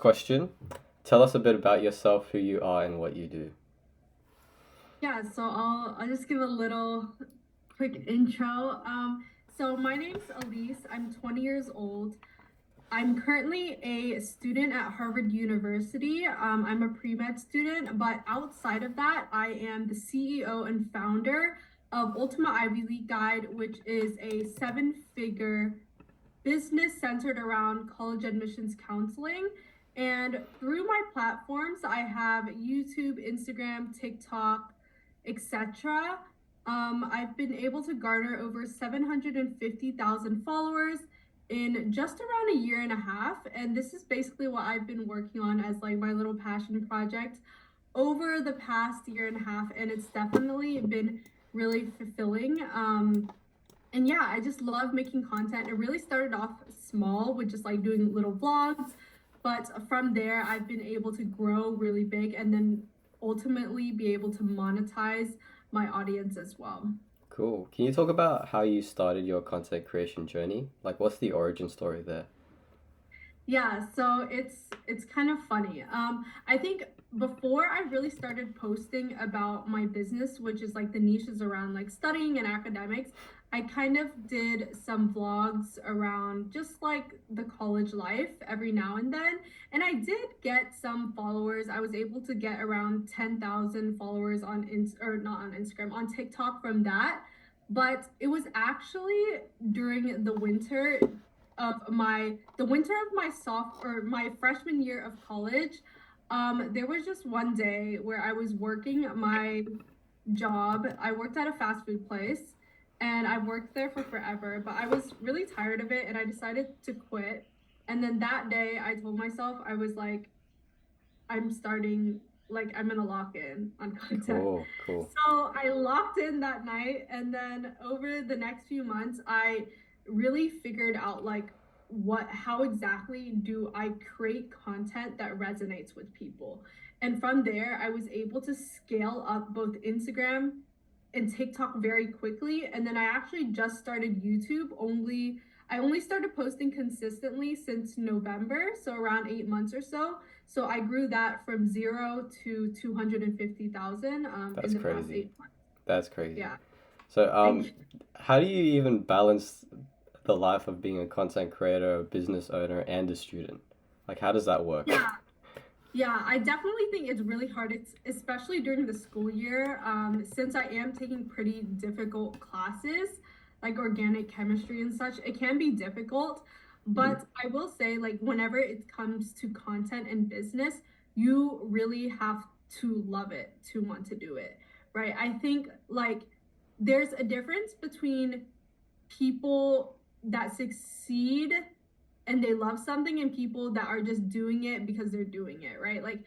Question. Tell us a bit about yourself, who you are, and what you do. Yeah, so I'll just give a little quick intro. So my name's Elise. I'm 20 years old. I'm currently a student at Harvard University. I'm a pre-med student, but outside of that, I am the CEO and founder of Ultima Ivy League Guide, which is a seven-figure business centered around college admissions counseling. And through my platforms, I have YouTube, Instagram, TikTok, etc. I've been able to garner over 750,000 followers in just around a year and a half. And this is basically what I've been working on as like my little passion project over the past year and a half. And it's definitely been really fulfilling. And yeah, I just love making content. It really started off small with just like doing little vlogs, but from there, I've been able to grow really big and then ultimately be able to monetize my audience as well. Cool. Can you talk about how you started your content creation journey? Like, what's the origin story there? Yeah, so it's kind of funny. I think before I really started posting about my business, which is like the niches around like studying and academics, I kind of did some vlogs around just like the college life every now and then. And I did get some followers. I was able to get around 10,000 followers on or not on Instagram, on TikTok from that. But it was actually during the winter of my the winter of my soft or my freshman year of college. There was just one day where I was working my job. I worked at a fast food place and I worked there for forever, but I was really tired of it and I decided to quit. And then that day I told myself, I was like, I'm starting, like, I'm gonna lock in on content. Cool, cool. So I locked in that night, and then over the next few months, I really figured out like how exactly do I create content that resonates with people. And from there, I was able to scale up both Instagram and TikTok very quickly. And then I actually just started YouTube I only started posting consistently since November, so around 8 months or so. So I grew that from zero to 250,000 in That's the past crazy. 8 months. That's crazy. Yeah. So, Thank you. how do you even balance the life of being a content creator, a business owner, and a student? Like, how does that work? Yeah. Yeah, I definitely think it's really hard. It's especially during the school year, since I am taking pretty difficult classes like organic chemistry and such. It can be difficult, but I will say, like, whenever it comes to content and business, you really have to love it to want to do it, right? I think like there's a difference between people that succeed and they love something and people that are just doing it because they're doing it, right? Like,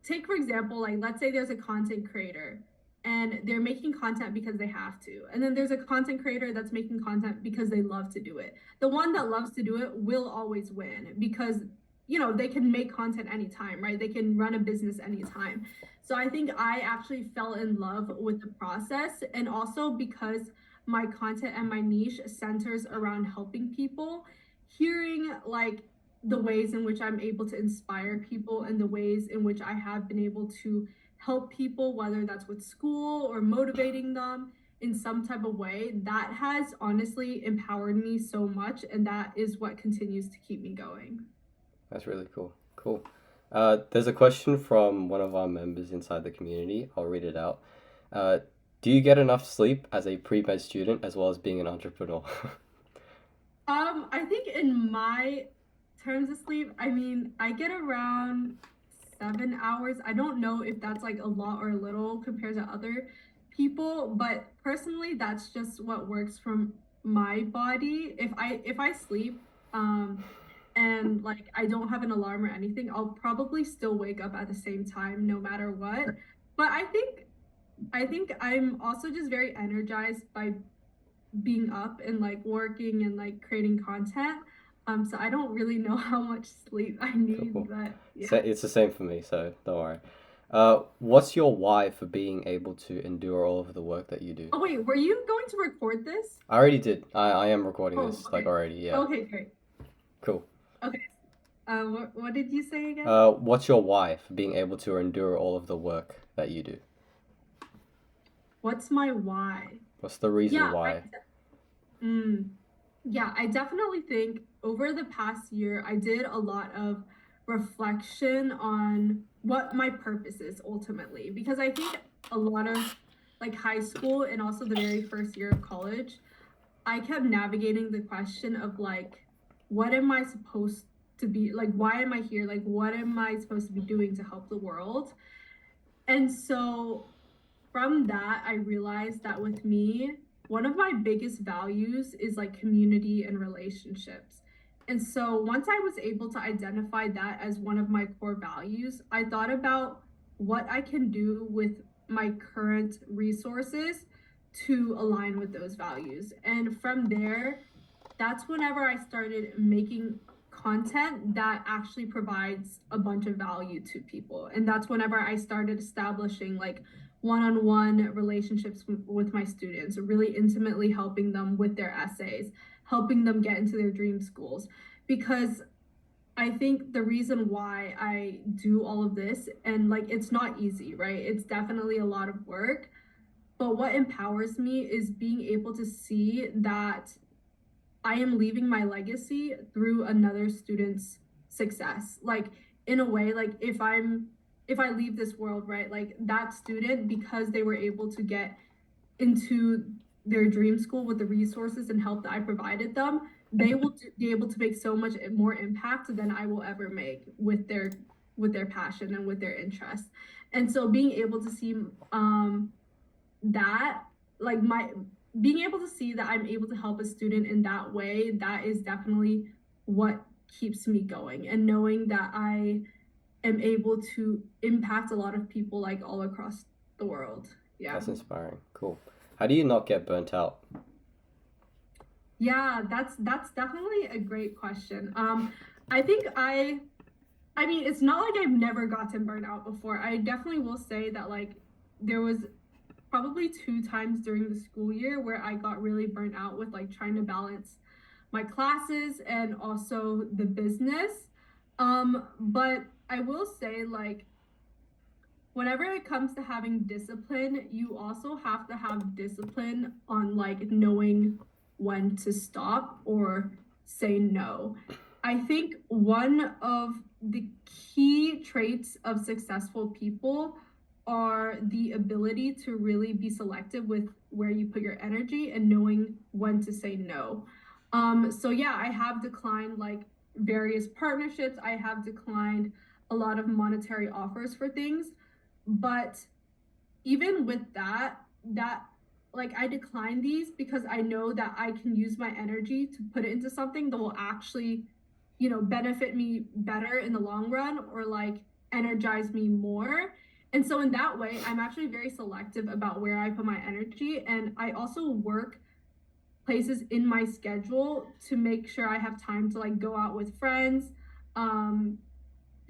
take for example, like, let's say there's a content creator and they're making content because they have to. And then there's a content creator that's making content because they love to do it. The one that loves to do it will always win because they can make content anytime, right? They can run a business anytime. So I think I actually fell in love with the process, and also because my content and my niche centers around helping people, hearing like the ways in which I'm able to inspire people and the ways in which I have been able to help people, whether that's with school or motivating them in some type of way, that has honestly empowered me so much. And that is what continues to keep me going. That's really cool. Cool. There's a question from one of our members inside the community. I'll read it out. Uh, do you get enough sleep as a pre-med student as well as being an entrepreneur? I think in my terms of sleep, I mean, I get around 7 hours. I don't know if that's like a lot or a little compared to other people, but personally, that's just what works from my body. If I sleep, and like I don't have an alarm or anything, I'll probably still wake up at the same time no matter what. But I think I'm also just very energized by being up and like working and like creating content. So I don't really know how much sleep I need, Cool. but yeah. So it's the same for me, so don't worry. What's your why for being able to endure all of the work that you do? Oh wait, were you going to record this? I already did. I am recording Oh, this like okay. already. Yeah. Okay, great. Cool. Okay. What did you say again? What's your why for being able to endure all of the work that you do? What's my why? What's the reason Yeah, why? mm, yeah, I definitely think over the past year, I did a lot of reflection on what my purpose is ultimately, because I think a lot of like high school and also the very first year of college, I kept navigating the question of like, what am I supposed to be like? Why am I here? Like, what am I supposed to be doing to help the world? And so from that, I realized that with me, one of my biggest values is like community and relationships. And so once I was able to identify that as one of my core values, I thought about what I can do with my current resources to align with those values. And from there, that's whenever I started making content that actually provides a bunch of value to people. And that's whenever I started establishing like one-on-one relationships with my students, really intimately helping them with their essays, helping them get into their dream schools. Because I think the reason why I do all of this, and like it's not easy, right? It's definitely a lot of work. But what empowers me is being able to see that I am leaving my legacy through another student's success. Like in a way, like if I leave this world, right, like that student, because they were able to get into their dream school with the resources and help that I provided them, they will be able to make so much more impact than I will ever make with their passion and with their interest. And so being able to see that like my being able to see that I'm able to help a student in that way, that is definitely what keeps me going, and knowing that I am able to impact a lot of people like all across the world. Yeah. That's inspiring. Cool. How do you not get burnt out? Yeah, that's definitely a great question. I think I mean, it's not like I've never gotten burnt out before. I definitely will say that like there was probably two times during the school year where I got really burnt out with like trying to balance my classes and also the business. But I will say, like, whenever it comes to having discipline, you also have to have discipline on like knowing when to stop or say no. I think one of the key traits of successful people are the ability to really be selective with where you put your energy and knowing when to say no. So yeah, I have declined like various partnerships. I have declined a lot of monetary offers for things, but even with that like I decline these because I know that I can use my energy to put it into something that will actually, benefit me better in the long run or like energize me more. And so in that way, I'm actually very selective about where I put my energy. And I also work places in my schedule to make sure I have time to like go out with friends, um,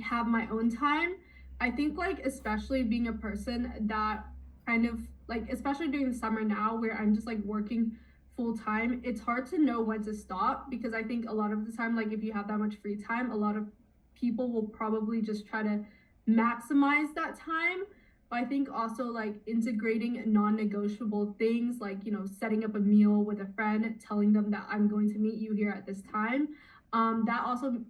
have my own time. I think like especially being a person that kind of like especially during the summer now where I'm just like working full time, it's hard to know when to stop because I think a lot of the time like if you have that much free time, a lot of people will probably just try to maximize that time. But I think also like integrating non-negotiable things like, setting up a meal with a friend, telling them that I'm going to meet you here at this time. That also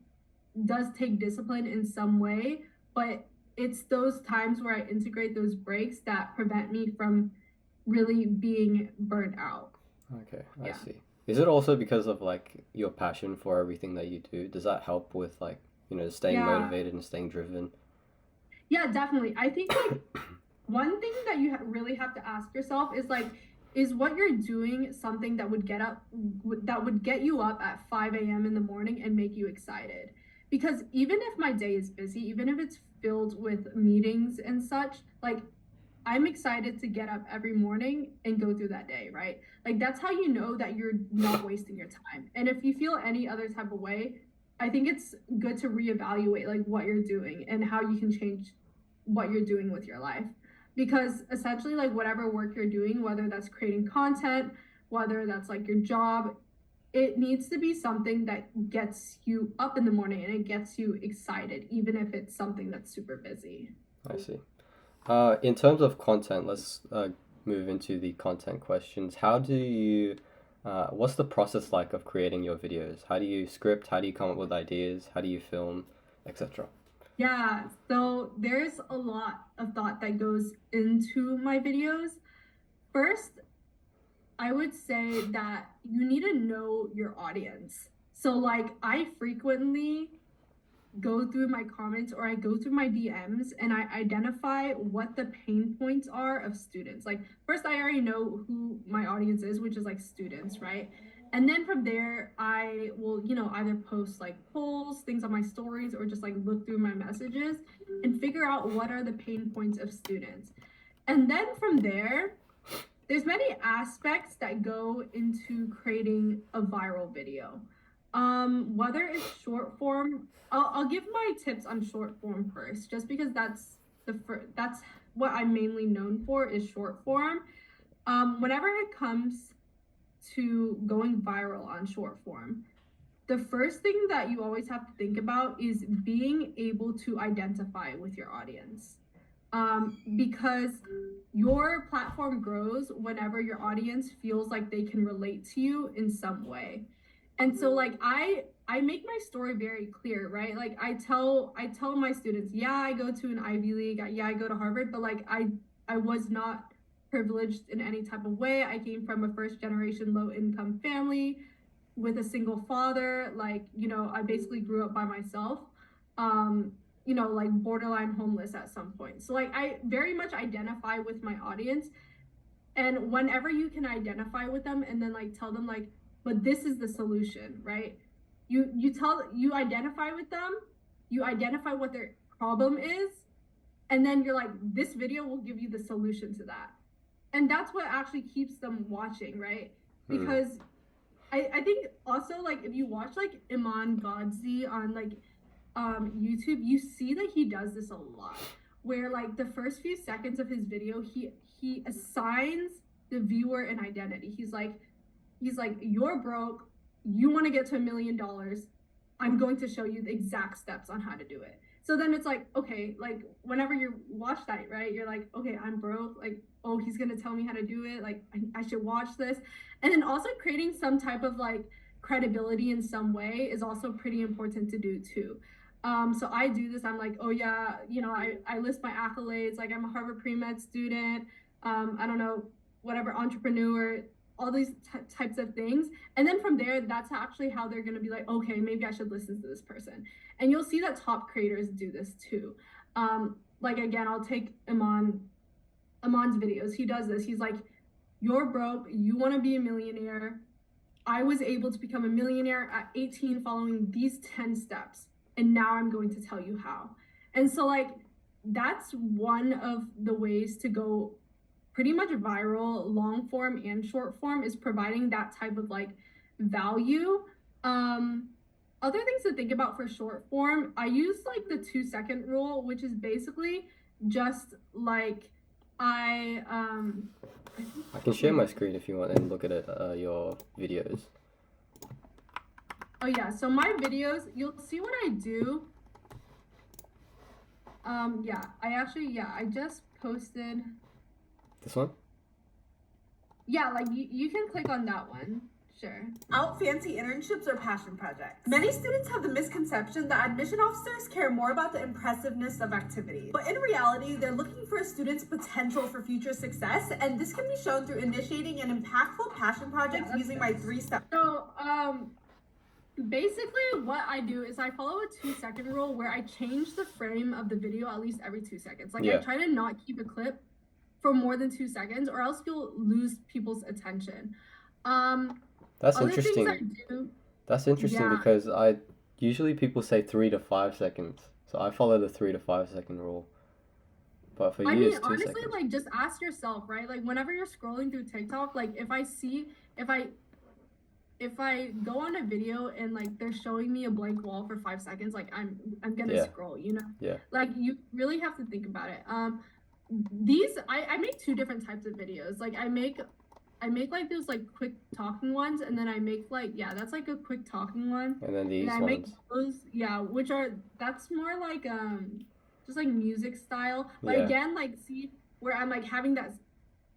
does take discipline in some way, but it's those times where I integrate those breaks that prevent me from really being burnt out. Okay, I Yeah. see. Is it also because of like your passion for everything that you do? Does that help with like, staying Yeah. motivated and staying driven? Yeah, definitely. I think like one thing that you really have to ask yourself is like, is what you're doing something that would get you up at 5 a.m. in the morning and make you excited? Because even if my day is busy, even if it's filled with meetings and such, like I'm excited to get up every morning and go through that day, right? Like that's how you know that you're not wasting your time. And if you feel any other type of way, I think it's good to reevaluate like what you're doing and how you can change what you're doing with your life. Because essentially like whatever work you're doing, whether that's creating content, whether that's like your job, it needs to be something that gets you up in the morning and it gets you excited, even if it's something that's super busy. I see. In terms of content, let's move into the content questions. What's the process like of creating your videos? How do you script? How do you come up with ideas? How do you film, etc.? Yeah, so there's a lot of thought that goes into my videos. First, I would say that you need to know your audience. So, like, I frequently go through my comments or I go through my DMs and I identify what the pain points are of students. Like, first, I already know who my audience is, which is like students, right? And then from there, I will, either post like polls, things on my stories, or just like look through my messages and figure out what are the pain points of students. And then from there, there's many aspects that go into creating a viral video. Whether it's short form, I'll give my tips on short form first, just because that's what I'm mainly known for is short form. Whenever it comes to going viral on short form, the first thing that you always have to think about is being able to identify with your audience. Because your platform grows whenever your audience feels like they can relate to you in some way. And so like I make my story very clear, right? Like I tell my students, yeah, I go to an Ivy League, yeah, I go to Harvard, but like I was not privileged in any type of way. I came from a first generation low income family with a single father. Like, I basically grew up by myself. Like borderline homeless at some point. So like I very much identify with my audience, and whenever you can identify with them and then like tell them like, but this is the solution, right? You identify with them, you identify what their problem is, and then you're like, this video will give you the solution to that. And that's what actually keeps them watching, right? Hmm. Because I think also like if you watch like Iman Godzi on like YouTube, you see that he does this a lot. Where like the first few seconds of his video, he assigns the viewer an identity. He's like, you're broke, you want to get to $1 million. I'm going to show you the exact steps on how to do it. So then it's like, okay, like whenever you watch that, right, you're like, okay, I'm broke. Like, oh, he's gonna tell me how to do it. Like, I should watch this. And then also creating some type of like credibility in some way is also pretty important to do too. So I do this. I'm like, oh yeah, I list my accolades. Like I'm a Harvard pre-med student. I don't know, whatever, entrepreneur, all these types of things. And then from there, that's actually how they're going to be like, okay, maybe I should listen to this person. And you'll see that top creators do this too. Like again, I'll take Amon's videos. He does this. He's like, you're broke, you want to be a millionaire. I was able to become a millionaire at 18 following these 10 steps. And now I'm going to tell you how. And so, like, that's one of the ways to go pretty much viral, long form and short form, is providing that type of like value. Um, Other things to think about for short form, I use like the 2 second rule, which is basically just like I think, I can share wait, my screen if you want and look at it, your videos. oh yeah, so my videos, you'll see what I do. I just posted. This one? Yeah, like you can click on that one. Sure. Out fancy internships or passion projects. Many students have the misconception that admission officers care more about the impressiveness of activities. But in reality, they're looking for a student's potential for future success, and this can be shown through initiating an impactful passion project using my 3-step. So, basically what I do is I follow a 2 second rule where I change the frame of the video at least every 2 seconds. Like I try to not keep a clip for more than 2 seconds, or else you'll lose people's attention. That's Other things I interesting. do, That's interesting yeah. because I usually people say 3 to 5 seconds, so I follow the 3 to 5 second rule. But for I you, mean, it's two honestly, seconds. like just ask yourself, right? Like whenever you're scrolling through TikTok, like if I go on a video and like they're showing me a blank wall for 5 seconds, like I'm gonna Yeah, scroll, yeah. like you really have to think about it. These I make two different types of videos. Like I make like those like quick talking ones, and then I make like, yeah, that's like a quick talking one. And then And these I make ones. those, yeah, which are, that's more like just like music style. But Yeah. again, like see where I'm like having that,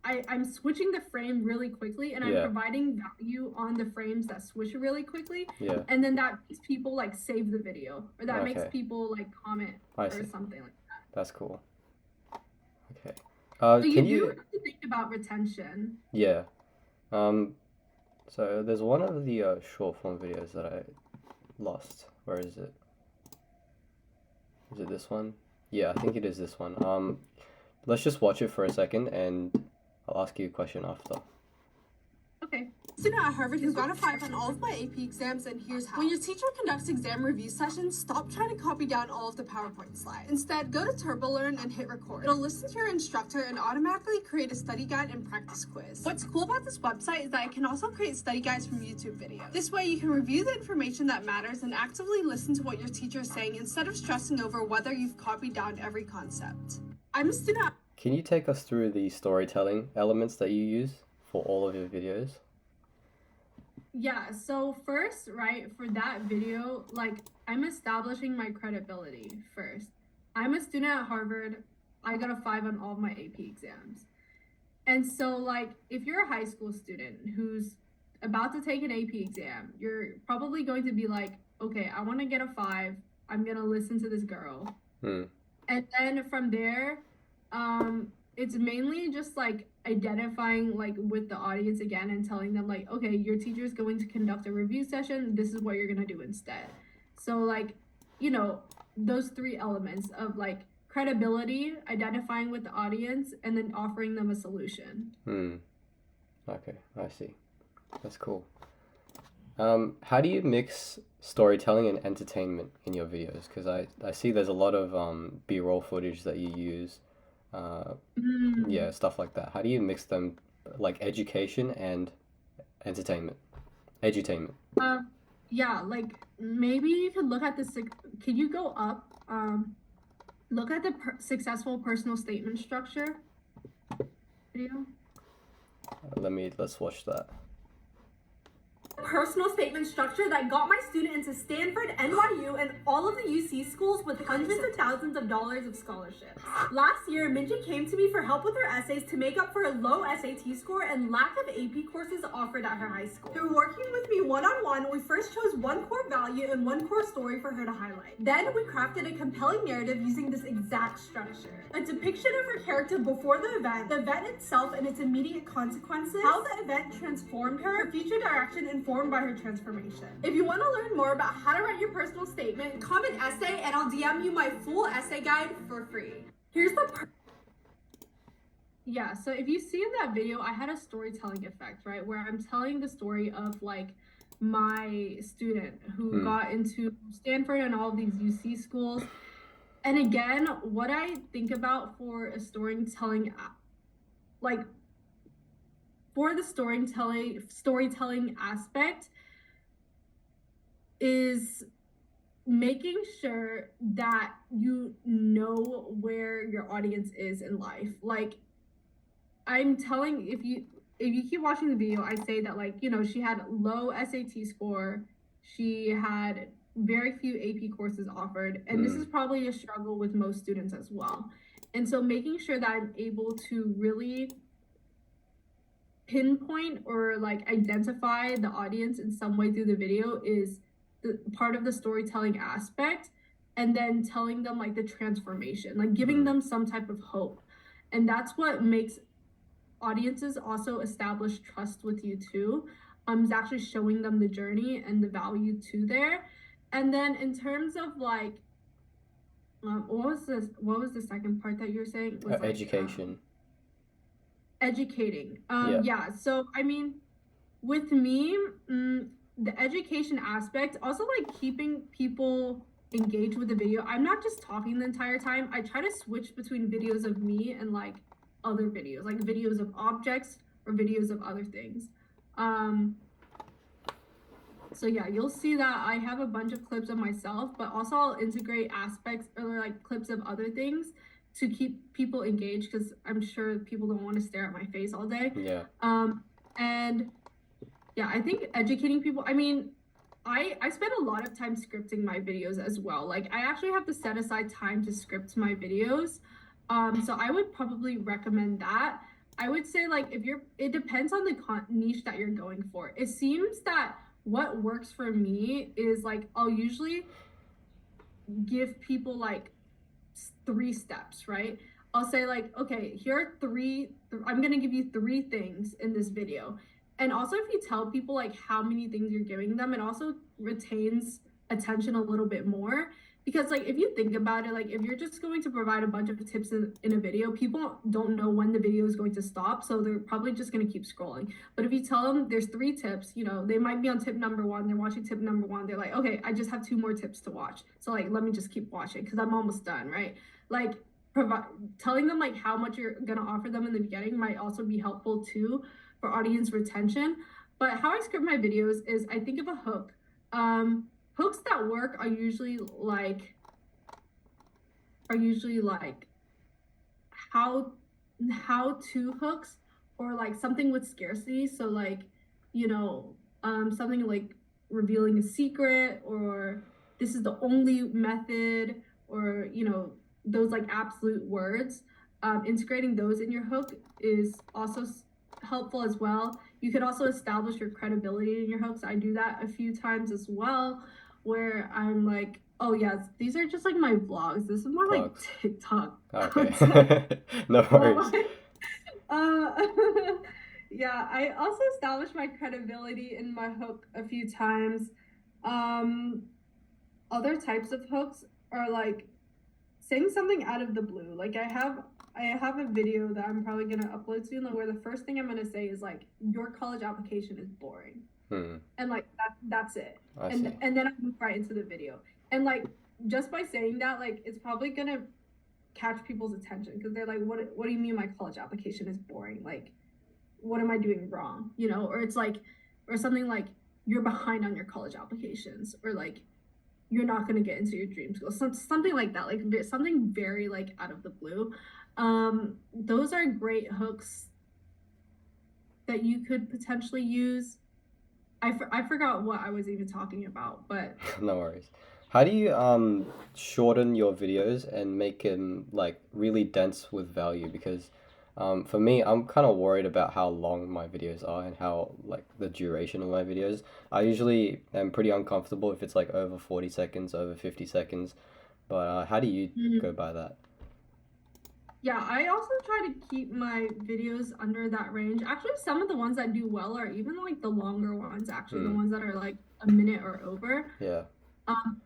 I'm switching the frame really quickly, and I'm Yeah. providing value on the frames that switch really quickly. Yeah. And then that makes people like save the video, or that makes Okay. people like comment I or see. something like that. That's cool. Okay. So Can you do you? have to think about retention. Yeah. So there's one of the short form videos that I lost. Where is it? Is it this one? Yeah, I think it is this one. Let's just watch it for a second, and I'll ask you a question after. Okay. Student at Harvard who got a 5 on all of my AP exams, and here's how. When your teacher conducts exam review sessions, stop trying to copy down all of the PowerPoint slides. Instead, go to TurboLearn and hit record. It'll listen to your instructor and automatically create a study guide and practice quiz. What's cool about this website is that it can also create study guides from YouTube videos. This way, you can review the information that matters and actively listen to what your teacher is saying instead of stressing over whether you've copied down every concept. I'm a student. Can you take us through the storytelling elements that you use for all of your videos? Yeah, so first, right, for that video, like, I'm establishing my credibility first. I'm a student at Harvard. I got a 5 on all of my AP exams. And so, like, if you're a high school student who's about to take an AP exam, you're probably going to be like, okay, I want to get a 5. I'm going to listen to this girl. And then from there, it's mainly just like identifying like with the audience again and telling them like, okay, your teacher is going to conduct a review session. This is what you're going to do instead. So like, you know, those 3 elements of like credibility, identifying with the audience, and then offering them a solution. Okay, I see. That's cool. How do you mix storytelling and entertainment in your videos? Because I see there's a lot of B-roll footage that you use. Yeah, stuff like that. How do you mix them, like education and entertainment? Edutainment. Yeah, like maybe you could look at can you go up? Look at the successful personal statement structure video. Let's watch that. Personal statement structure that got my student into Stanford, NYU, and all of the UC schools with hundreds of thousands of dollars of scholarships. Last year, Minji came to me for help with her essays to make up for a low SAT score and lack of AP courses offered at her high school. Through working with me one-on-one, we first chose one core value and one core story for her to highlight. Then we crafted a compelling narrative using this exact structure. A depiction of her character before the event itself and its immediate consequences, how the event transformed her future direction, informed by her transformation. If you want to learn more about how to write your personal statement, comment essay and I'll DM you my full essay guide for free. Here's the Yeah, so if you see in that video, I had a storytelling effect, right? Where I'm telling the story of like my student who got into Stanford and all of these UC schools. And again, what I think about for a storytelling, like for the storytelling aspect is making sure that you know where your audience is in life. Like I'm telling, if you keep watching the video, I say that like, you know, she had low SAT score, she had very few AP courses offered, and this is probably a struggle with most students as well. And so making sure that I'm able to really pinpoint or like identify the audience in some way through the video is the part of the storytelling aspect, and then telling them like the transformation, like giving them some type of hope. And that's what makes audiences also establish trust with you too. Is actually showing them the journey and the value to there. And then in terms of like what was the second part that you were saying? Was Education. Educating. Yeah, so I mean with me, the education aspect, also like keeping people engaged with the video. I'm not just talking the entire time. I try to switch between videos of me and like other videos, like videos of objects or videos of other things. So yeah, you'll see that I have a bunch of clips of myself, but also I'll integrate aspects or like clips of other things to keep people engaged, because I'm sure people don't want to stare at my face all day. Yeah. And yeah, I think educating people, I mean, I spend a lot of time scripting my videos as well. Like I actually have to set aside time to script my videos. So I would probably recommend that. I would say like if you're, it depends on the niche that you're going for. It seems that what works for me is like I'll usually give people like 3 steps, right? I'll say like, okay, here are I'm gonna give you 3 things in this video. And also if you tell people like how many things you're giving them, it also retains attention a little bit more. Because like if you think about it, like if you're just going to provide a bunch of tips in a video, people don't know when the video is going to stop. So they're probably just gonna keep scrolling. But if you tell them there's 3 tips, they might be on tip number 1, they're watching tip number 1, they're like, okay, I just have 2 more tips to watch. So like let me just keep watching because I'm almost done, right? Like telling them like how much you're gonna offer them in the beginning might also be helpful too for audience retention. But how I script my videos is I think of a hook. Hooks that work are usually like how to hooks, or like something with scarcity. So like something like revealing a secret, or this is the only method, or those like absolute words. Integrating those in your hook is also helpful as well. You could also establish your credibility in your hooks. I do that a few times as well, where I'm like, oh yes, these are just like my vlogs. This is more like Vlogs. TikTok content. Okay. No worries. uh, yeah, I also established my credibility in my hook a few times. Other types of hooks are like saying something out of the blue. Like I have a video that I'm probably gonna upload soon, where the first thing I'm gonna say is like, your college application is boring. And like that's it. I and see. and then I move right into the video. And like just by saying that, like it's probably gonna catch people's attention, because they're like, what do you mean my college application is boring? Like what am I doing wrong? Or it's like, or something like, you're behind on your college applications, or like you're not going to get into your dream school, something like that, like something very like out of the blue. Those are great hooks that you could potentially use. I forgot what I was even talking about, but No worries. How do you shorten your videos and make them like really dense with value? Because for me, I'm kind of worried about how long my videos are and how like the duration of my videos. I usually am pretty uncomfortable if it's like over 40 seconds, over 50 seconds. But how do you go by that? yeah, I also try to keep my videos under that range. Actually, some of the ones that do well are even like the longer ones, actually, the ones that are like a minute or over. Yeah.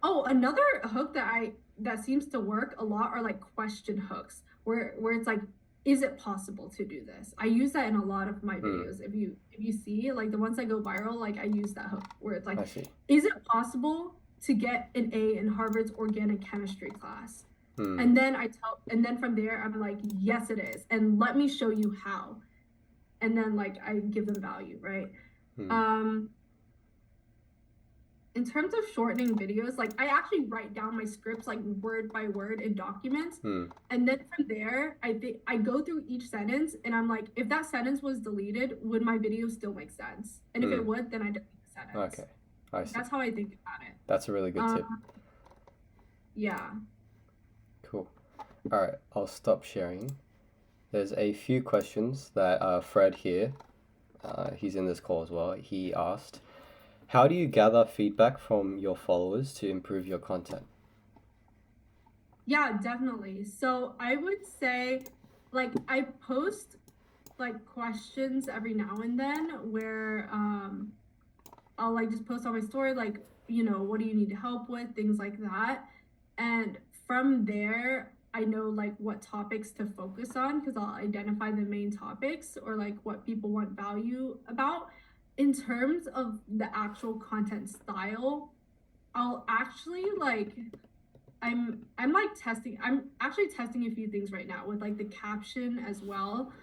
Oh, another hook that seems to work a lot are like question hooks, where it's like, is it possible to do this? I use that in a lot of my videos. If you see like the ones that go viral, like I use that hook where it's like, I see. is it possible to get an A in Harvard's organic chemistry class? And then from there I'm like, yes it is, and let me show you how. And then like I give them value, right? In terms of shortening videos, like I actually write down my scripts like word by word in documents. And then from there, I go through each sentence and I'm like, if that sentence was deleted, would my video still make sense? And if it would, then I delete the sentence. Okay. I see. That's how I think about it. That's a really good tip. Yeah. Cool. All right, I'll stop sharing. There's a few questions that Fred here, he's in this call as well. He asked, how do you gather feedback from your followers to improve your content? Yeah, definitely. So I would say, like, I post like questions every now and then where I'll like just post on my story, like, what do you need help with, things like that. And from there, I know like what topics to focus on, because I'll identify the main topics or like what people want value about. In terms of the actual content style, I'll actually like I'm like testing. I'm actually testing a few things right now with like the caption as well.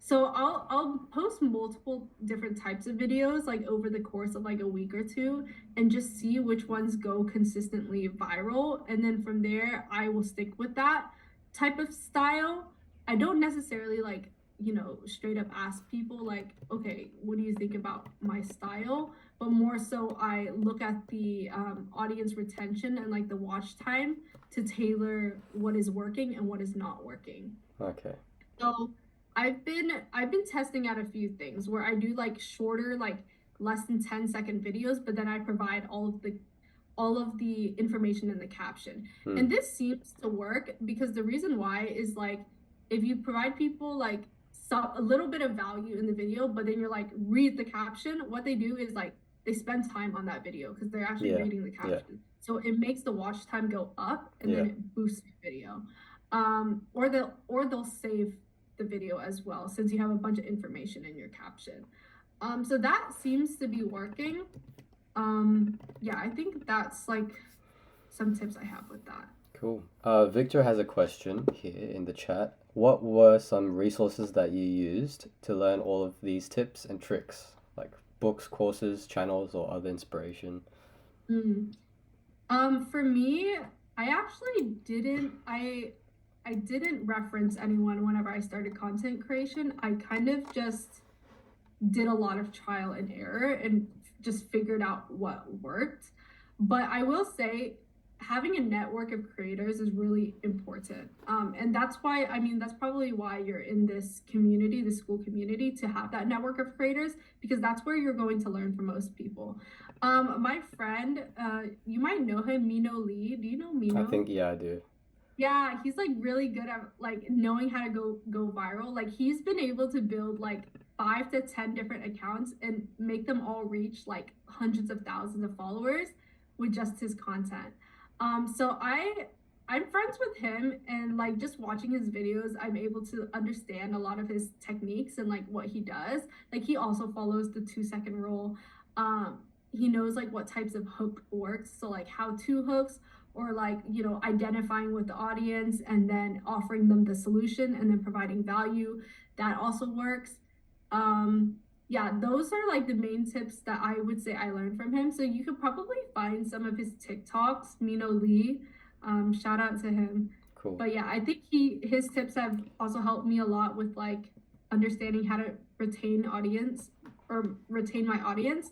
So I'll post multiple different types of videos like over the course of like a week or two, and just see which ones go consistently viral, and then from there I will stick with that type of style. I don't necessarily like straight up ask people like, okay, what do you think about my style? But more so, I look at the audience retention and like the watch time to tailor what is working and what is not working. Okay. So I've been testing out a few things where I do like shorter, like less than 10-second videos, but then I provide all of the information in the caption. Hmm. And this seems to work because the reason why is like if you provide people like a little bit of value in the video, but then you're like read the caption, what they do is like they spend time on that video because they're actually Yeah. reading the Yeah. caption. So it makes the watch time go up and then Yeah. it boosts the video. Or they'll save the video as well since you have a bunch of information in your caption. So that seems to be working. Yeah, I think that's like some tips I have with that. Cool. Victor has a question here in the chat. What were some resources that you used to learn all of these tips and tricks, like books, courses, channels, or other inspiration? Mm. For me, I actually I didn't reference anyone whenever I started content creation. I kind of just did a lot of trial and error and just figured out what worked. But I will say, having a network of creators is really important. And that's why, I mean, that's probably why you're in this community, the school community, to have that network of creators, because that's where you're going to learn from most people. My friend, you might know him, Mino Lee. Do you know I Mino? think, yeah, I do. Yeah, he's like really good at like knowing how to go viral. Like he's been able to build like 5 to 10 different accounts and make them all reach like hundreds of thousands of followers with just his content. So I'm friends with him and like just watching his videos, I'm able to understand a lot of his techniques and like what he does. Like he also follows the 2 second rule. He knows like what types of hook works. So like how to hooks or like identifying with the audience and then offering them the solution and then providing value, that also works. Yeah, those are like the main tips that I would say I learned from him. So you could probably find some of his TikToks. Mino Lee, shout out to him. Cool. But yeah, I think his tips have also helped me a lot with like understanding how to retain my audience.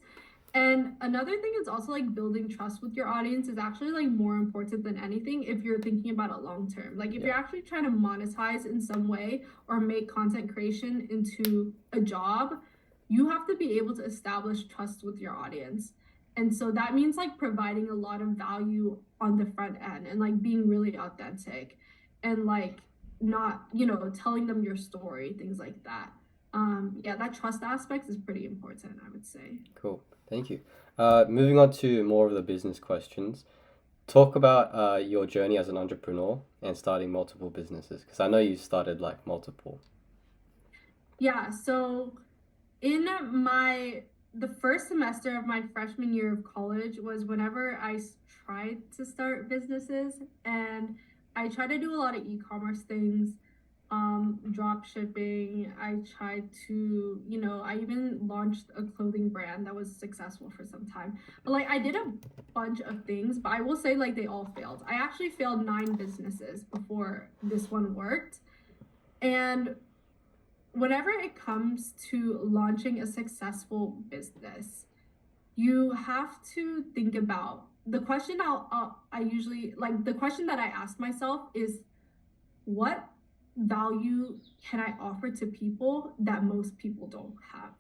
And another thing is also like building trust with your audience is actually like more important than anything if you're thinking about it long term. Like if you're actually trying to monetize in some way or make content creation into a job, you have to be able to establish trust with your audience. And so that means like providing a lot of value on the front end and like being really authentic and like not, telling them your story, things like that. Yeah, that trust aspect is pretty important, I would say. Cool. Thank you. Moving on to more of the business questions. Talk about your journey as an entrepreneur and starting multiple businesses, because I know you started like multiple. Yeah, so in the first semester of my freshman year of college was whenever I tried to start businesses, and I tried to do a lot of e-commerce things, drop shipping. I tried to, I even launched a clothing brand that was successful for some time. But like I did a bunch of things, but I will say like they all failed. I actually failed 9 businesses before this one worked. And whenever it comes to launching a successful business, you have to think about the question I usually like the question that I ask myself is what value can I offer to people that most people don't have?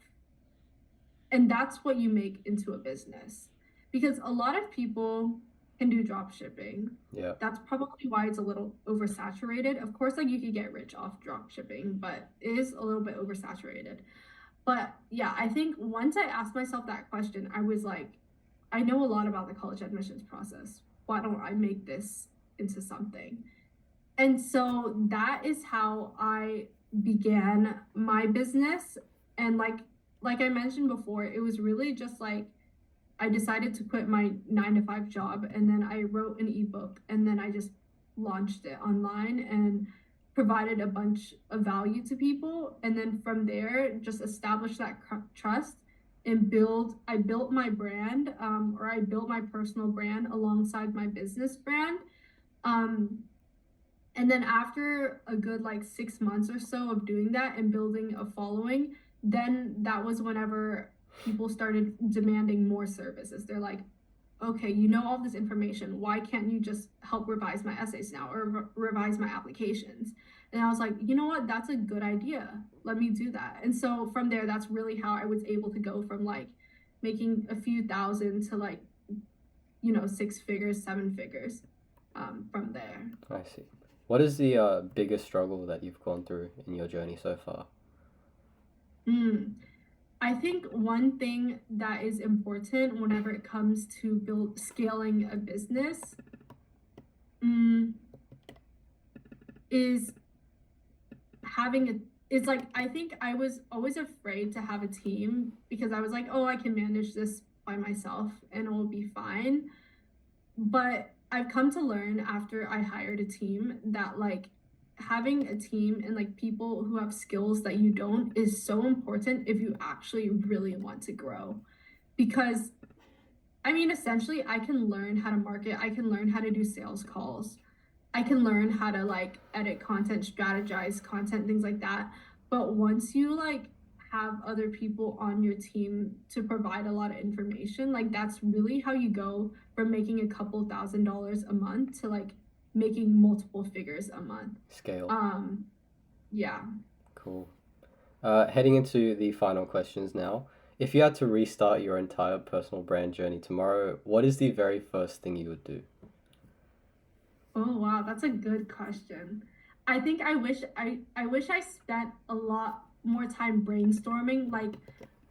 And that's what you make into a business. Because a lot of people can do drop shipping. Yeah. That's probably why it's a little oversaturated. Of course, like you could get rich off drop shipping, but it is a little bit oversaturated. But yeah, I think once I asked myself that question, I was like, I know a lot about the college admissions process. Why don't I make this into something? And so that is how I began my business. And like I mentioned before, it was really just like I decided to quit my 9 to 5 job and then I wrote an ebook and then I just launched it online and provided a bunch of value to people. And then from there, just established that trust and I built my brand, or I built my personal brand alongside my business brand. Um, And then after a good like 6 months or so of doing that and building a following, then that was whenever people started demanding more services. They're like, okay, you know all this information. Why can't you just help revise my essays now or revise my applications? And I was like, you know what? That's a good idea. Let me do that. And so from there, that's really how I was able to go from like making a few thousand to like, 6 figures, 7 figures from there. I see. What is the biggest struggle that you've gone through in your journey so far? Mm. I think one thing that is important whenever it comes to scaling a business is having it's like I think I was always afraid to have a team because I was like, oh, I can manage this by myself and it will be fine. But I've come to learn after I hired a team that like having a team and like people who have skills that you don't is so important if you actually really want to grow. Because I mean, essentially, I can learn how to market, I can learn how to do sales calls, I can learn how to like edit content, strategize content, things like that. But once you like have other people on your team to provide a lot of information, like that's really how you go from making a couple $1,000s a month to like making multiple figures a month. Scale. Yeah. Cool. Heading into the final questions now. If you had to restart your entire personal brand journey tomorrow, what is the very first thing you would do? Oh wow, that's a good question. I think I wish I spent a lot more time brainstorming like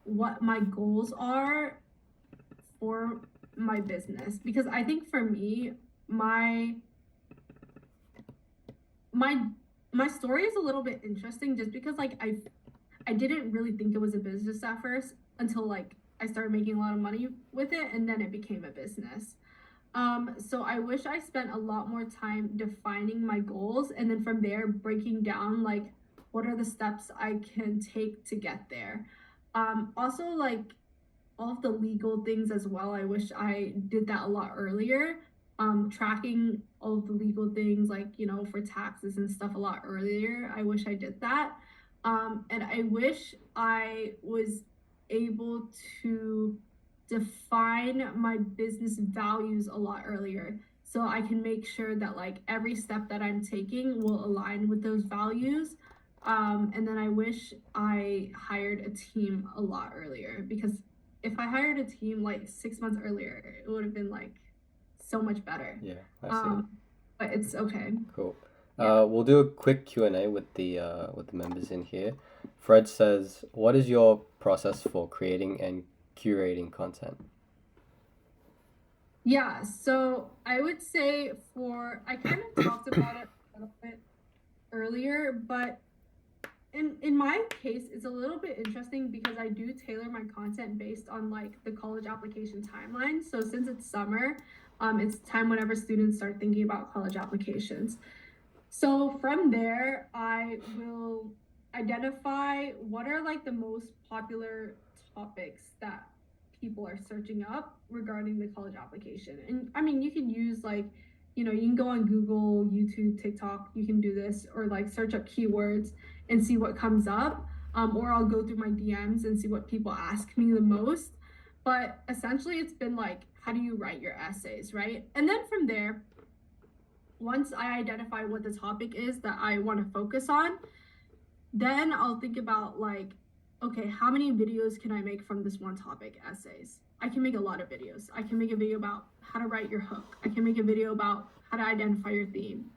what my goals are for my business because I think for me my my my story is a little bit interesting just because like I didn't really think it was a business at first until like I started making a lot of money with it and then it became a business. So I wish I spent a lot more time defining my goals and then from there breaking down like what are the steps I can take to get there. Also like all of the legal things as well. I wish I did that a lot earlier. Tracking all of the legal things like, for taxes and stuff a lot earlier. I wish I did that. And I wish I was able to define my business values a lot earlier so I can make sure that like every step that I'm taking will align with those values. And then I wish I hired a team a lot earlier because if I hired a team like 6 months earlier, it would have been like so much better. Yeah, I see. But it's okay. Cool. Yeah. We'll do a quick Q&A with the members in here. Fred says, "What is your process for creating and curating content?" Yeah, so I would say I kind of talked about it a little bit earlier, but in my case, it's a little bit interesting because I do tailor my content based on like the college application timeline. So since it's summer, it's time whenever students start thinking about college applications. So from there, I will identify what are like the most popular topics that people are searching up regarding the college application. And I mean, you can use like, you can go on Google, YouTube, TikTok, you can do this or like search up keywords and see what comes up. Or I'll go through my DMs and see what people ask me the most. But essentially, it's been like, how do you write your essays, right? And then from there, once I identify what the topic is that I want to focus on, then I'll think about like, okay, how many videos can I make from this one topic, essays? I can make a lot of videos. I can make a video about how to write your hook. I can make a video about how to identify your theme.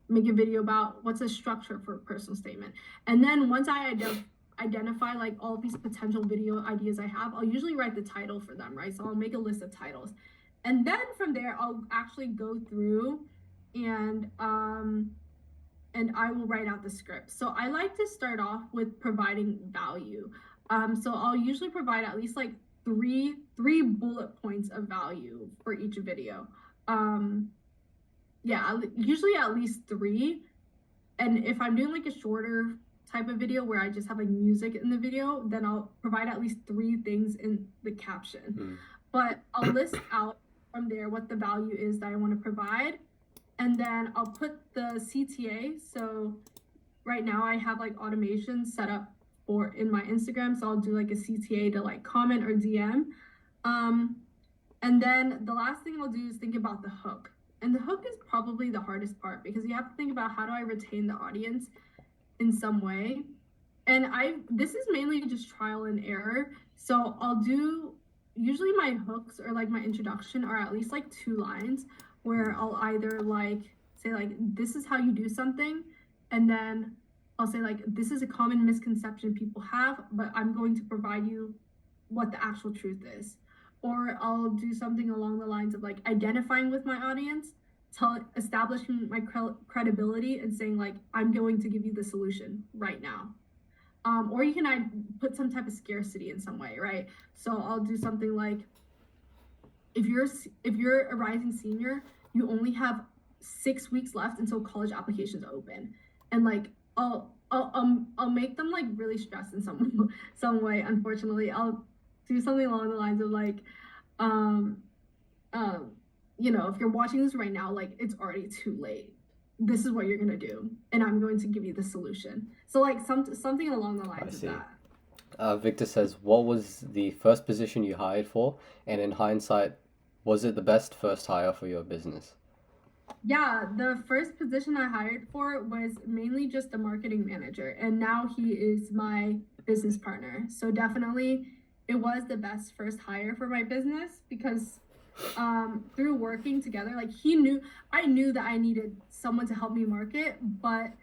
Make a video about what's a structure for a personal statement. And then once I identify like all of these potential video ideas I have, I'll usually write the title for them, right? So I'll make a list of titles. And then from there, I'll actually go through and I will write out the script. So I like to start off with providing value. So I'll usually provide at least like three bullet points of value for each video. Yeah, usually at least three. And if I'm doing like a shorter type of video where I just have like music in the video, then I'll provide at least three things in the caption. But I'll list out from there what the value is that I want to provide. and then I'll put the CTA. So right now I have like automation set up for in my Instagram, so I'll do like a CTA to like comment or DM. And then the last thing I'll do is think about the hook. And the hook is probably the hardest part because you have to think about how do I retain the audience in some way. And this is mainly just trial and error. So I'll do usually my hooks or like my introduction are at least like 2 lines where I'll either like say like this is how you do something, and then I'll say like this is a common misconception people have, but I'm going to provide you what the actual truth is. Or I'll do something along the lines of like identifying with my audience, establishing my credibility and saying like I'm going to give you the solution right now. Or you can put some type of scarcity in some way, right? So I'll do something like if you're a rising senior, you only have 6 weeks left until college applications open, and like I'll make them like really stressed in some way. Unfortunately, I'll do something along the lines of like, um, if you're watching this right now, like it's already too late. This is what you're gonna do, and I'm going to give you the solution. So like something along the I lines of see. that. Victor says, what was the first position you hired for? And in hindsight, was it the best first hire for your business? Yeah, the first position I hired for was mainly just a marketing manager, and now he is my business partner. So definitely it was the best first hire for my business because through working together, like I knew that I needed someone to help me market, but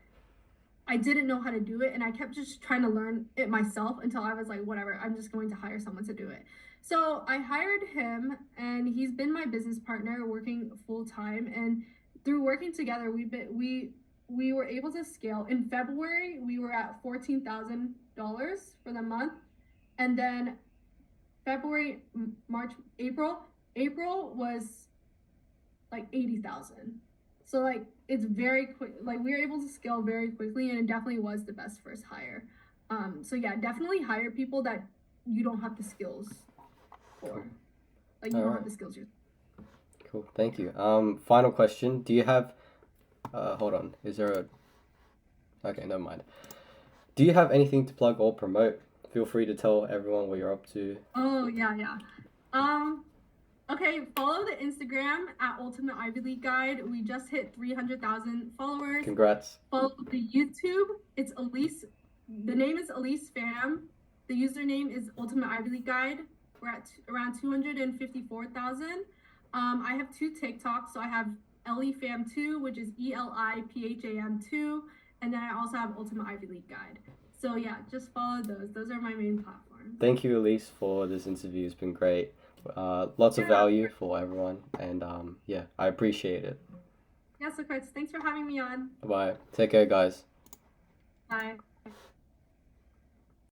I didn't know how to do it, and I kept just trying to learn it myself until I was like, whatever, I'm just going to hire someone to do it. So I hired him, and he's been my business partner working full time. And through working together, we were able to scale. In February, we were at $14,000 for the month, and then February, March, April was like 80,000. So like it's very quick. Like we were able to scale very quickly, and it definitely was the best first hire. So yeah, definitely hire people that you don't have the skills for. Like you All don't right. have the skills yourself. Cool. Thank you. Final question. Do you have, hold on. Is there a, okay, never mind. Do you have anything to plug or promote? Feel free to tell everyone what you're up to. Oh yeah. Okay, follow the Instagram at Ultimate Ivy League Guide. We just hit 300,000 followers. Congrats. Follow the YouTube. It's Elise. The name is Elise Pham. The username is Ultimate Ivy League Guide. We're at around 254,000. I have 2 TikToks. So I have Ellie Pham 2, which is ELIPHAM 2, and then I also have Ultimate Ivy League Guide. So yeah, just follow those. Those are my main platforms. Thank you, Elise, for this interview. It's been great. Lots of value for everyone, and yeah, I appreciate it. Yes, of course. Thanks for having me on. Bye. Take care, guys. Bye.